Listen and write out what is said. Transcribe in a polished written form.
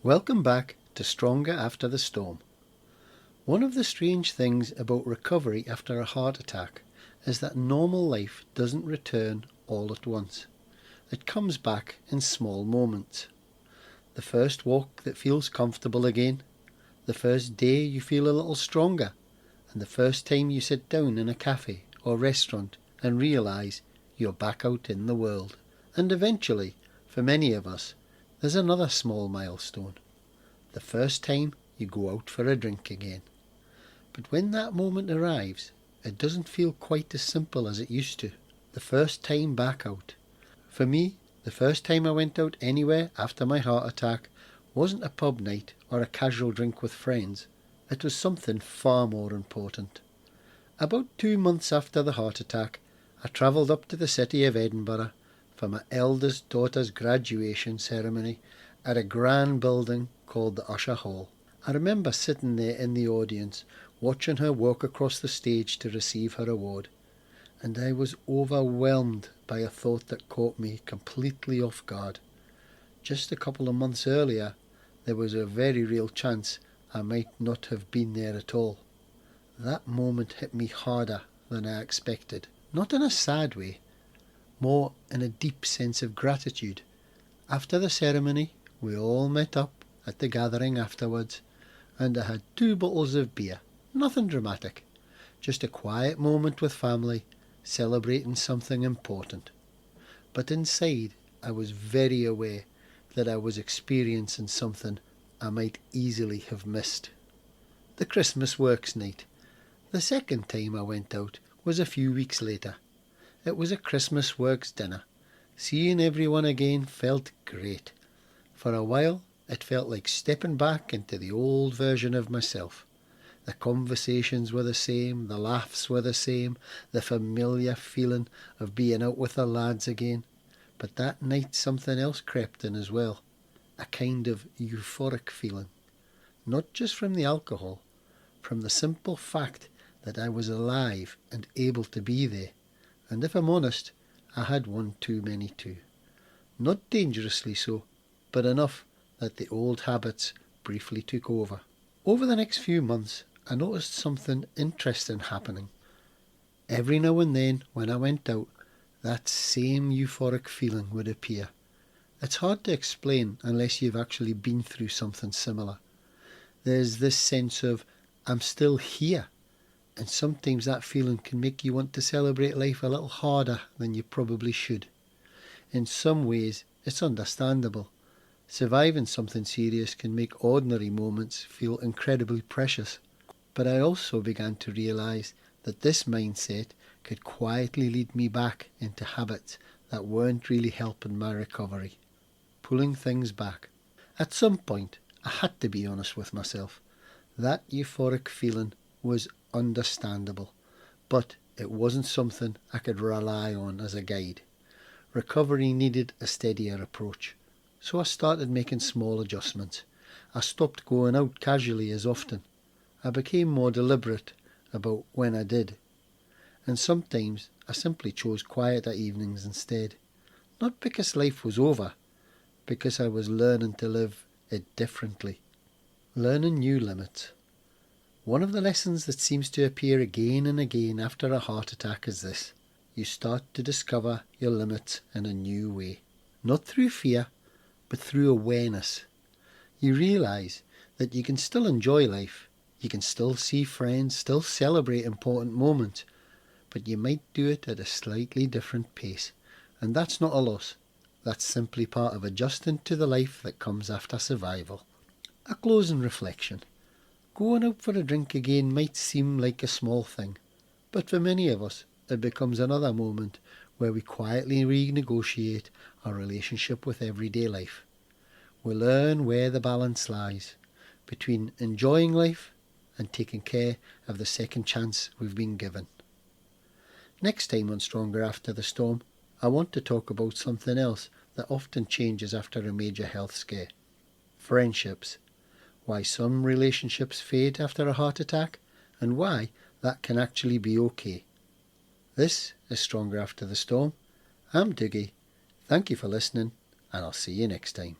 Welcome back to Stronger After the Storm. One of the strange things about recovery after a heart attack is that normal life doesn't return all at once. It comes back in small moments. The first walk that feels comfortable again, the first day you feel a little stronger, and the first time you sit down in a cafe or restaurant and realise you're back out in the world. And eventually, for many of us, there's another small milestone. The first time you go out for a drink again. But when that moment arrives, it doesn't feel quite as simple as it used to. The first time back out. For me, the first time I went out anywhere after my heart attack wasn't a pub night or a casual drink with friends. It was something far more important. About 2 months after the heart attack, I travelled up to the city of Edinburgh for my eldest daughter's graduation ceremony at a grand building called the Usher Hall. I remember sitting there in the audience, watching her walk across the stage to receive her award, and I was overwhelmed by a thought that caught me completely off guard. Just a couple of months earlier, there was a very real chance I might not have been there at all. That moment hit me harder than I expected. Not in a sad way, more in a deep sense of gratitude. After the ceremony, we all met up at the gathering afterwards, and I had 2 bottles of beer. Nothing dramatic, just a quiet moment with family, celebrating something important. But inside, I was very aware that I was experiencing something I might easily have missed. The Christmas Works night. The second time I went out was a few weeks later. It was a Christmas Works dinner. Seeing everyone again felt great. For a while, it felt like stepping back into the old version of myself. The conversations were the same, the laughs were the same, the familiar feeling of being out with the lads again. But that night something else crept in as well, a kind of euphoric feeling. Not just from the alcohol, from the simple fact that I was alive and able to be there. And if I'm honest, I had one too many too. Not dangerously so, but enough that the old habits briefly took over. Over the next few months, I noticed something interesting happening. Every now and then, when I went out, that same euphoric feeling would appear. It's hard to explain unless you've actually been through something similar. There's this sense of, I'm still here, and sometimes that feeling can make you want to celebrate life a little harder than you probably should. In some ways, it's understandable. Surviving something serious can make ordinary moments feel incredibly precious. But I also began to realise that this mindset could quietly lead me back into habits that weren't really helping my recovery, pulling things back. At some point, I had to be honest with myself. That euphoric feeling was understandable, but it wasn't something I could rely on as a guide. Recovery needed a steadier approach, so I started making small adjustments. I stopped going out casually as often. I became more deliberate about when I did, and sometimes I simply chose quieter evenings instead. Not because life was over, because I was learning to live it differently, learning new limits. One of the lessons that seems to appear again and again after a heart attack is this. You start to discover your limits in a new way. Not through fear, but through awareness. You realise that you can still enjoy life. You can still see friends, still celebrate important moments, but you might do it at a slightly different pace. And that's not a loss. That's simply part of adjusting to the life that comes after survival. A closing reflection. Going out for a drink again might seem like a small thing, but for many of us, it becomes another moment where we quietly renegotiate our relationship with everyday life. We learn where the balance lies between enjoying life and taking care of the second chance we've been given. Next time on Stronger After the Storm, I want to talk about something else that often changes after a major health scare. Friendships. Why some relationships fade after a heart attack, and why that can actually be okay. This is Stronger After the Storm. I'm Dougie. Thank you for listening, and I'll see you next time.